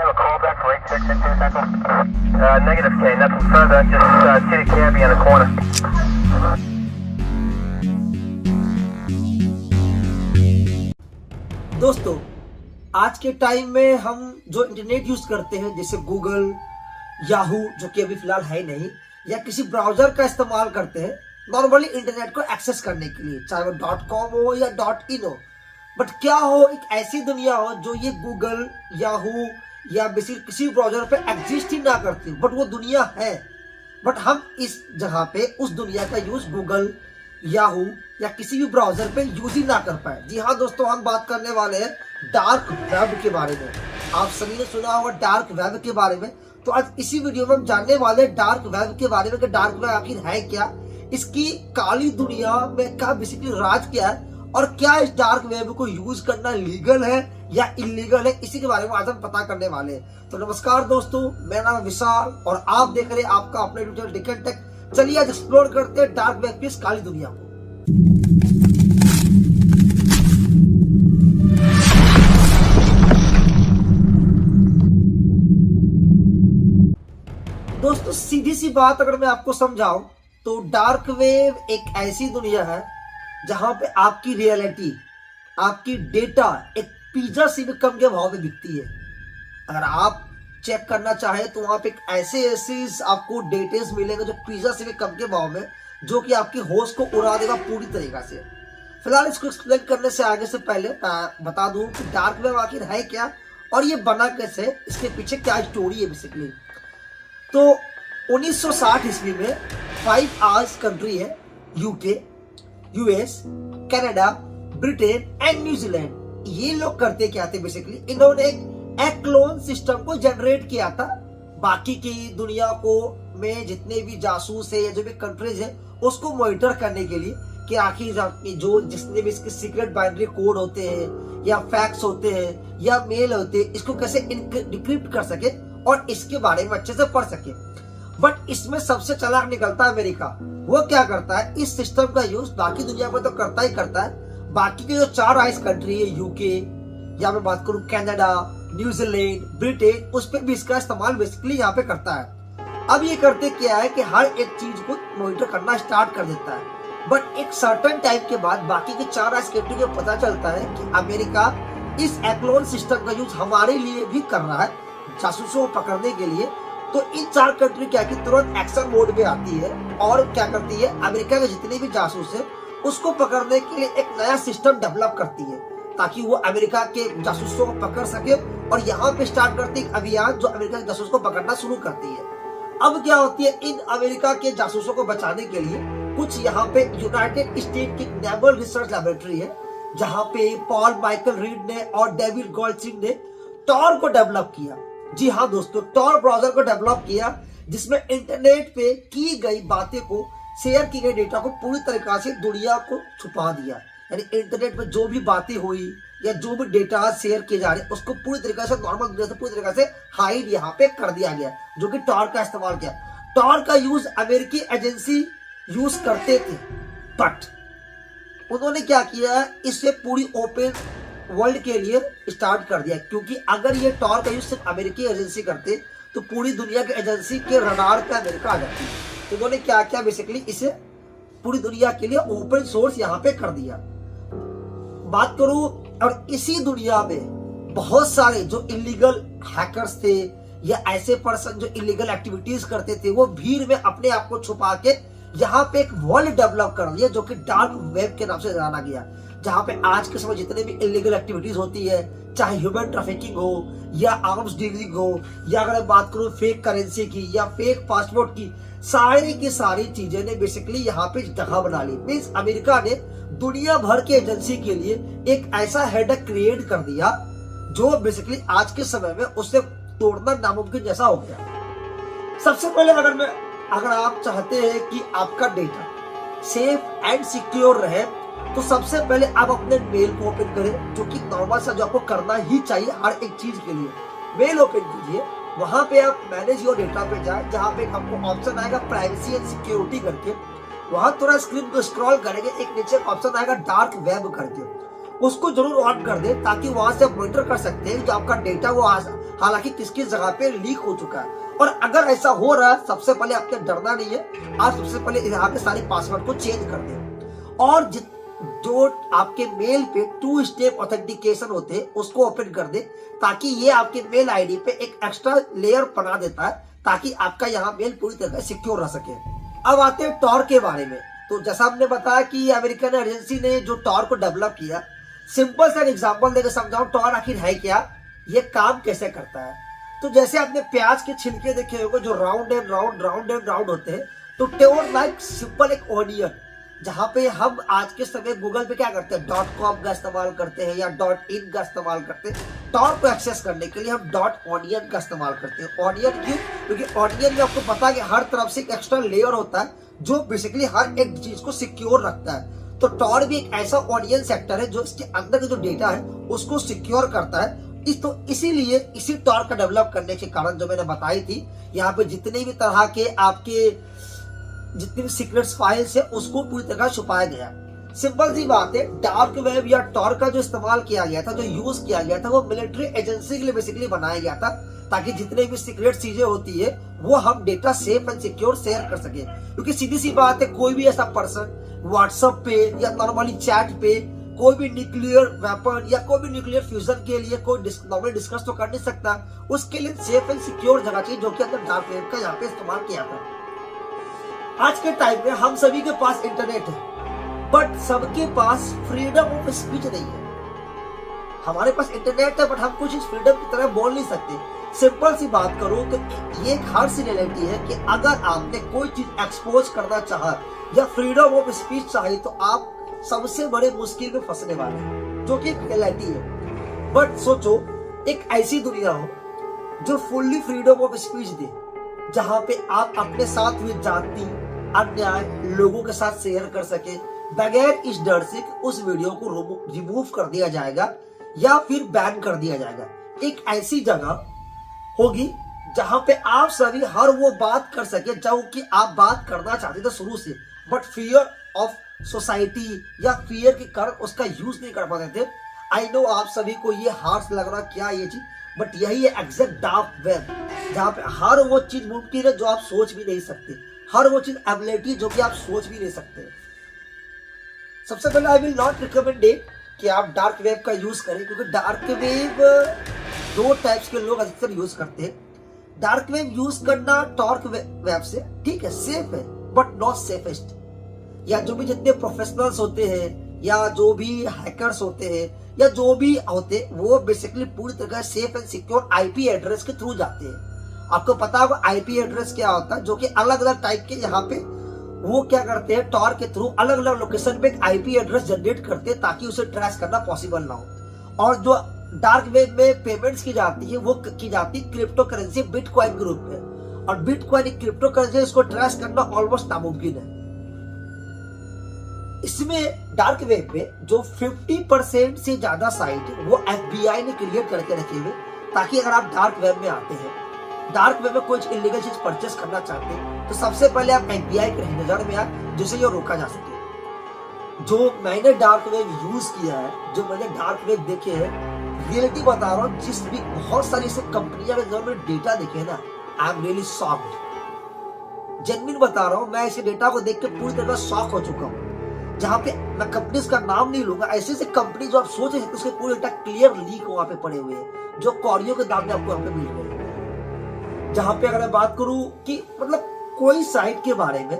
have a call back for 8662 Central? Negative K, nothing further, just see the cabbie on the corner. दोस्तों, आज के time में हम जो इंटरनेट यूज करते हैं जैसे गूगल, याहू जो कि अभी फिलहाल है नहीं, या किसी ब्राउजर का इस्तेमाल करते हैं नॉर्मली इंटरनेट को एक्सेस करने के लिए, चाहे वो .com हो या .in हो। बट क्या हो, एक ऐसी दुनिया हो जो ये गूगल, याहू या बेसिक किसी ब्राउजर पे एग्जिस्ट ही ना करती, बट वो दुनिया है। बट हम इस जगह पे उस दुनिया का यूज गूगल, याहू या किसी भी ब्राउजर पे यूज ही ना कर पाए। जी हाँ दोस्तों, हम बात करने वाले हैं डार्क वेब के बारे में। आप सभी ने सुना होगा डार्क वेब के बारे में, तो आज इसी वीडियो में हम जानने वाले हैं डार्क वेब के बारे में कि डार्क वेब आखिर है क्या, इसकी काली दुनिया में क्या बेसिकली राज क्या है, और क्या इस डार्क वेब को यूज करना लीगल है या इलीगल है, इसी के बारे में आज हम पता करने वाले हैं। तो नमस्कार दोस्तों, मेरा नाम विशाल और आप देख रहे हैं आपका अपने यूट्यूब डिकेट टेक। चलिए आज एक्सप्लोर करते हैं डार्क वेब की इस काली दुनिया को। दोस्तों सीधी सी बात अगर मैं आपको समझाऊं तो डार्क वेब एक ऐसी दुनिया है जहां पे आपकी रियलिटी, आपकी डेटा एक पिज्जा से भी कम के भाव में बिकती है। अगर आप चेक करना चाहे तो वहां पे एक ऐसे आपको डिटेल्स मिलेंगे जो पिज्जा से भी कम के भाव में, जो कि आपकी होश को उड़ा देगा पूरी तरीका से। फिलहाल इसको एक्सप्लेन करने से आगे से पहले मैं बता दूं कि डार्क वेब आखिर है क्या और ये बना कैसे, इसके पीछे क्या स्टोरी है बेसिकली। तो 1960 ईस्वी में 5 आवर्स कंट्री है, UK, US, Canada, Britain and New Zealand. ये लोग करते क्या थे बेसिकली, इन्होंने एक क्लोन सिस्टम को जनरेट किया था बाकी की दुनिया को में जितने भी जासूस है या जो भी कंट्रीज है उसको मॉनिटर करने के लिए कि आखिर जो जितने भी इसके सीक्रेट बाइनरी कोड होते हैं या फैक्ट्स होते हैं या मेल होते हैं, इसको कैसे डिक्रिप्ट कर सके और इसके बारे में अच्छे से पढ़ सके। बट इसमें सबसे चालाक निकलता है अमेरिका। वो क्या करता है, इस सिस्टम का यूज बाकी दुनिया में तो करता ही करता है, बाकी के जो 4 आइस कंट्री है, यूके या मैं बात करूं कनाडा, न्यूजीलैंड, ब्रिटेन, उस पर भी इसका इस्तेमाल बेसिकली यहाँ पे करता है। अब ये करते क्या है कि हर एक चीज को मॉनिटर करना स्टार्ट कर देता है। बट एक सर्टेन टाइम के बाद बाकी के 4 आइस कंट्री को पता चलता है कि अमेरिका इस एक्लोन सिस्टम का यूज हमारे लिए भी कर रहा है जासूसों को पकड़ने के लिए। तो इन 4 कंट्री क्या की तुरंत एक्शन मोड में आती है और क्या करती है, अमेरिका के जितने भी जासूस है उसको पकड़ने के लिए एक नया सिस्टम डेवलप करती है ताकि वो अमेरिका के जासूसों को पकड़ सके, और यहाँ पे स्टार्ट करती है अभियान जो अमेरिका के जासूस को पकड़ना शुरू करती है। अब क्या होती है, इन अमेरिका के जासूसों को बचाने के लिए कुछ यहाँ पे यूनाइटेड स्टेट की नेवल रिसर्च लैबोरेटरी है जहाँ पे पॉल माइकल रीड ने और डेविड गोल्डस्टीन ने टॉर को डेवलप किया। जी हाँ दोस्तों, टॉर ब्राउजर को डेवलप किया जिसमें इंटरनेट पे की गई बातें को, शेयर की गई डेटा को पूरी तरीका से दुनिया को छुपा दिया। यानी इंटरनेट पे जो भी बातें हुई या जो भी डेटा शेयर किए जा रहे उसको पूरी तरीके से नॉर्मल दुनिया से पूरी तरीके से हाइड यहाँ पे कर दिया गया, जो कि टॉर का इस्तेमाल किया। टॉर का यूज अमेरिकी एजेंसी यूज करते थे, बट उन्होंने क्या किया, इसे पूरी ओपन वर्ल्ड के लिए स्टार्ट कर दिया, क्योंकि अगर ये टॉर का यूज सिर्फ अमेरिकी एजेंसी करते तो पूरी दुनिया के एजेंसी के रडार पे अमेरिका आ जाती। तो उन्होंने क्या किया बेसिकली, इसे पूरी दुनिया के लिए ओपन सोर्स यहाँ पे कर दिया। बात करूं, और इसी दुनिया में बहुत सारे जो इलीगल हैकर्स थे या ऐसे पर्सन जो इलीगल एक्टिविटीज करते थे, वो भीड़ में अपने आप को छुपा के यहाँ पे एक वर्ल्ड डेवलप कर दिया जो कि डार्क वेब के नाम से जाना गया, जहाँ पे आज के समय जितने भी इलीगल एक्टिविटीज होती है, चाहे ह्यूमन ट्रैफिकिंग हो या आर्म्स डीलिंग हो, या अगर मैं बात करूं फेक करेंसी की या फेक पासपोर्ट की, सारी की सारी चीजें ने बेसिकली यहाँ पे जगह बना ली। मीन्स अमेरिका ने दुनिया भर के एजेंसी के लिए एक ऐसा हेडक क्रिएट कर दिया जो बेसिकली आज के समय में उससे तोड़ना नामुमकिन जैसा हो गया। सबसे पहले अगर आप चाहते हैं कि आपका डेटा सेफ एंड सिक्योर रहे, तो सबसे पहले आप अपने मेल को ओपन करें, जो कि नॉर्मल सा जो आपको करना ही चाहिए हर एक चीज के लिए। मेल ओपन कीजिए, वहां पे आप मैनेज योर डेटा पे जाए, जहां पे आपको ऑप्शन आएगा प्राइवेसी एंड सिक्योरिटी करके, वहां थोड़ा स्क्रीन को स्क्रॉल करेंगे, एक नीचे ऑप्शन आएगा डार्क वेब करके। उसको जरूर ऑन कर दे, ताकि वहां से आप मॉनिटर कर सकते हैं जो आपका डेटा वो हालांकि किस किस जगह पे लीक हो चुका है। और अगर ऐसा हो रहा है, सबसे पहले आपने डरना नहीं है, आप सबसे पहले यहाँ के सारे पासवर्ड को चेंज कर दें। और जो आपके मेल पे 2 स्टेप ऑथेंटिकेशन होते हैं उसको ओपन कर दे, ताकि ये आपके मेल आईडी पे एक एक्स्ट्रा लेयर बना देता है, ताकि आपका यहाँ मेल पूरी तरह से सिक्योर रह सके। अब आते हैं टॉर के बारे में। तो जैसा हमने बताया कि अमेरिकन एजेंसी ने जो टॉर को डेवलप किया, सिंपल सा एग्जांपल देकर समझाऊं टॉर आखिर है क्या, ये काम कैसे करता है। तो जैसे आपने प्याज के छिलके देखे होंगे जो राउंड एंड राउंड होते हैं, तो टॉर लाइक सिंपल एक ऑनियन, जहां पे हम आज के समय गूगल पे क्या करते हैं, .com का इस्तेमाल करते हैं या .in का इस्तेमाल करते हैं। टॉर को एक्सेस करने के लिए हम .onion का इस्तेमाल करते हैं। ऑनियन क्यों? क्योंकि ऑनियन में आपको पता है कि हर तरफ से एक एक्स्ट्रा लेयर होता है जो बेसिकली हर एक चीज को सिक्योर रखता है। तो टॉर भी एक ऐसा ऑनियन सेक्टर है जो इसके अंदर का जो डेटा है उसको सिक्योर करता है। इसीलिए इसी टॉर का डेवलप करने के कारण जो मैंने बताई थी, यहाँ पे जितने भी तरह के आपके जितनी भी सीक्रेट फाइल्स है उसको पूरी तरह छुपाया गया। सिंपल सी बात है, डार्क वेब या टॉर का जो इस्तेमाल किया गया था, जो यूज किया गया था, वो मिलिट्री एजेंसी के लिए बेसिकली बनाया गया था, ताकि जितने भी सीक्रेट चीजें होती है वो हम data safe and secure share कर सके। क्योंकि सीधी सी बात है, कोई भी ऐसा पर्सन व्हाट्सएप पे या नॉर्मली चैट पे कोई भी न्यूक्लियर वेपन या कोई भी न्यूक्लियर फ्यूजन के लिए कोई नॉर्मली डिस्कस तो कर नहीं सकता। उसके लिए सेफ एंड सिक्योर जगह चाहिए, जो कि अंदर डार्क वेब का यहाँ पे इस्तेमाल किया था। आज के टाइम में हम सभी के पास इंटरनेट है, बट सबके पास फ्रीडम ऑफ स्पीच नहीं है। हमारे पास इंटरनेट है, बट हम कुछ इस फ्रीडम की तरह बोल नहीं सकते। सिंपल सी बात करूं तो ये एक हार्ड सी रियलिटी है कि अगर आपने कोई चीज एक्सपोज करना चाहा या फ्रीडम ऑफ स्पीच चाहिए, तो आप सबसे बड़े मुश्किल में फंसने वाले हैं, जो कि एक रियलिटी है। बट सोचो, एक ऐसी दुनिया हो जो फुल्ली फ्रीडम ऑफ स्पीच दे, जहां पे आप अपने साथ हुई जाति अन्याय लोगों के साथ शेयर कर सके, बगैर इस डर से कि उस वीडियो को रिमूव कर दिया जाएगा या फिर बैन कर दिया जाएगा। एक ऐसी जगह होगी जहां पे आप सभी हर वो बात कर सके जो कि आप बात करना चाहते थे शुरू से, बट फियर ऑफ सोसाइटी या फियर के कारण उसका यूज नहीं कर पाते थे। आई नो आप सभी को ये हार्श लग रहा क्या ये चीज, बट यही है एग्जैक्ट डार्क वेब, जहां पे हर वो चीज मुमकिन है जो आप सोच भी नहीं सकते, हर वो चीज एबिलिटी जो कि आप सोच भी नहीं सकते। सबसे पहले I will not recommend it कि आप डार्क वेब का यूज करें, क्योंकि डार्क वेब 2 टाइप्स के लोग अधिकतर यूज करते हैं। डार्क वेब यूज करना टॉर्क वेब से ठीक है, सेफ है, बट नॉट सेफेस्ट। या जो भी जितने प्रोफेशनल्स होते हैं या जो भी हैकर्स होते हैं या जो भी होते हैं, वो बेसिकली पूरी तरह safe and secure IP address के थ्रू जाते हैं। आपको पता होगा आईपी एड्रेस क्या होता है, जो कि अलग अलग टाइप के यहाँ पे वो क्या करते हैं, टॉर के थ्रू अलग अलग लोकेशन पे एक आईपी एड्रेस जनरेट करते हैं, ताकि उसे ट्रेस करना पॉसिबल ना हो। और जो डार्क वेब में पेमेंट्स की जाती है वो की जाती है क्रिप्टो करेंसी बिटकॉइन के रूप में, और बिटकॉइन एक क्रिप्टो करेंसी, इसको ट्रेस करना ऑलमोस्ट नामुमकिन है। इसमें डार्क वेब में जो 50% से ज्यादा साइट है वो FBI ने क्रिएट करके रखे हुए, ताकि अगर आप डार्क वेब में आते हैं, डार्क वेब में कोई इलीगल चीज परचेस करना चाहते हैं, तो सबसे पहले आप FBI के नजर में आए, जिससे ये रोका जा सके। जो मैंने डार्क वेब यूज किया है, जो मैंने डार्क वेब देखे हैं, रियलिटी बता रहा हूँ, जिस भी बहुत सारी ऐसी कंपनियां के जो मैंने डेटा देखे ना, I am really shocked. Genuine बता रहा हूँ, मैं इसे डेटा को देख के पूरी तरह शॉक हो चुका हूँ। जहां पे मैं कंपनीज का नाम नहीं लूंगा, ऐसे ऐसे कंपनी जो आप सोच सकते उसके पूरे डेटा क्लियर लीक वहां पे पड़े हुए हैं, जो कौड़ियों के दाम में आपको यहाँ पे मिल रहे हैं। जहां पे अगर मैं बात करूं कि मतलब कोई साइट के बारे में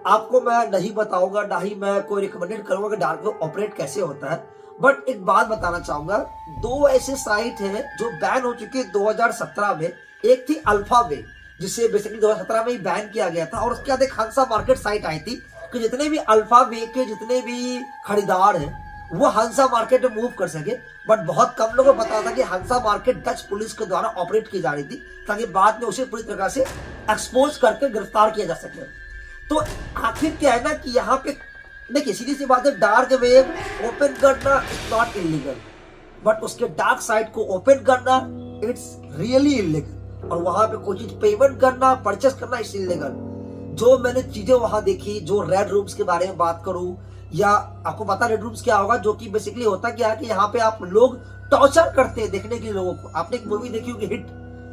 आपको मैं नहीं बताऊंगा, ना ही मैं कोई रिकमेंडेड करूंगा कि डार्क वेब ऑपरेट कैसे होता है, बट एक बात बताना चाहूंगा, 2 ऐसे साइट है जो बैन हो चुकी है 2017 में। एक थी अल्फा वे, जिसे बेसिकली 2017 में ही बैन किया गया था, और उसके बाद एक हंसा मार्केट साइट आई थी कि जितने भी अल्फा वे के जितने भी खरीदार हैं वो हंसा मार्केट में मूव कर सके। बट बहुत कम लोगों को पता था कि हंसा मार्केट डच पुलिस के द्वारा ऑपरेट की जा रही थी, ताकि बाद में उसे पूरी तरह से एक्सपोज करके गिरफ्तार किया जा सके। तो आखिर क्या है ना कि यहाँ पे देखिए, सीधी सी बात है, डार्क वेब ओपन करना इज नॉट इलीगल, बट उसके डार्क साइट को ओपन करना इट्स रियली इलीगल, और वहां पे कोई चीज पेमेंट करना, परचेस करना इट्स इलीगल। जो मैंने चीजें वहां देखी, जो रेड रूम्स के बारे में बात करूं या आपको पता रेड रूम्स क्या होगा, जो कि बेसिकली होता क्या है कि यहाँ पे आप लोग टॉर्चर करते हैं देखने के लिए लोगों को। आपने एक मूवी देखी होगी हिट,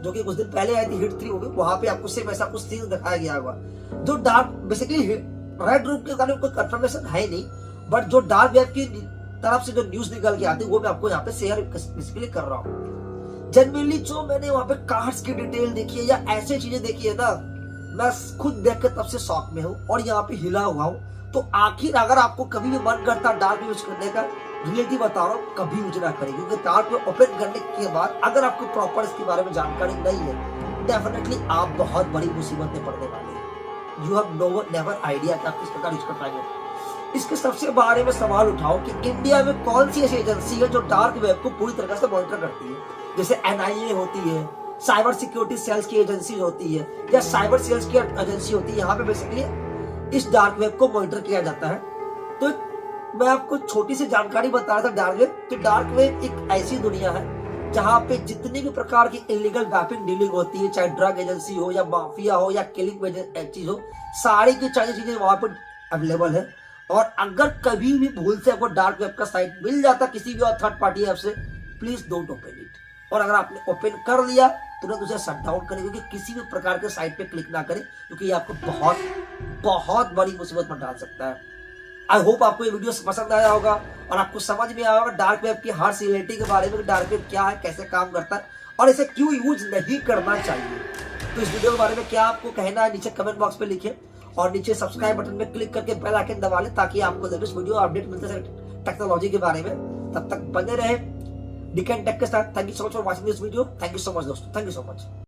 जो कि कुछ दिन पहले आई थी, हिट 3 मूवी, वहां पे आपको सेम ऐसा कुछ सीन दिखाया गया होगा। जो डार्क बेसिकली रेड रूम के बारे में कोई कंफर्मेशन है नहीं, बट जो डार्क वेब की तरफ से जो न्यूज निकल के आती है वो मैं आपको यहाँ पे शेयर बेसिकली कर रहा हूँ। जनरली जो मैंने वहां पे कार्ड्स की डिटेल देखी है या ऐसे चीजें देखी है ना, मैं खुद देख के तब से शौक में हूँ और यहाँ पे हिला हुआ हूँ। तो आखिर अगर आपको कभी भी मन करता डार्क यूज करने का, रियलिटी बता रहा हूँ, कभी यूज ना करें, क्योंकि डार्क वेब ओपन करने के बाद अगर आपको प्रॉपर इसके बारे में जानकारी नहीं है, डेफिनेटली आप बहुत बड़ी मुसीबत में पड़ने वाले हैं। यू हैव नेवर आइडिया कि आप किस प्रकार यूज कर पाएंगे। इसके सबसे बारे में सवाल उठाओ कि इंडिया में कौन सी ऐसी एजेंसी है जो डार्क वेब को पूरी तरह से मॉनिटर करती है। जैसे NIA होती है, साइबर सिक्योरिटी सेल्स की एजेंसी होती है, या साइबर सेल्स की एजेंसी होती है। यहाँ पे बेसिकली इस डार्क वेब को मॉनिटर किया जाता है। तो मैं आपको छोटी सी जानकारी बता रहा था डार्क वेब। तो डार्क वेब एक ऐसी दुनिया है जहाँ पे जितनी भी प्रकार की इलीगल वेपन डीलिंग होती है, चाहे ड्रग एजेंसी हो या माफिया हो या किलिंग चीज हो, सारी की सारी चीजें वहां पर अवेलेबल है। और अगर कभी भी भूल से आपको डार्क वेब का साइट मिल जाता किसी भी और थर्ड पार्टी ऐप से, प्लीज डोंट ओपन इट। और अगर आपने ओपन कर लिया तुरंत उसे शट डाउन करें, क्योंकि किसी भी प्रकार के साइट पे क्लिक ना करें, क्योंकि ये आपको बहुत बहुत बड़ी मुसीबत में डाल सकता है। आई होप आपको ये वीडियो पसंद आया होगा और आपको समझ में आया होगा डार्क वेब की हार्ड रियलिटी के बारे में, डार्क वेब क्या है, कैसे काम करता है और इसे क्यों यूज नहीं करना चाहिए। तो इस वीडियो के बारे में क्या आपको कहना है नीचे कमेंट बॉक्स पे लिखिए और नीचे सब्सक्राइब बटन में क्लिक करके बेल आइकन दबा लें ताकि आपको लेटेस्ट वीडियो अपडेट मिलते रहे टेक्नोलॉजी के बारे में। तब तक बने रहे डिकेन टेक के साथ। Thank you so much for watching this video. Thank you so much दोस्तों, थैंक यू सो मच।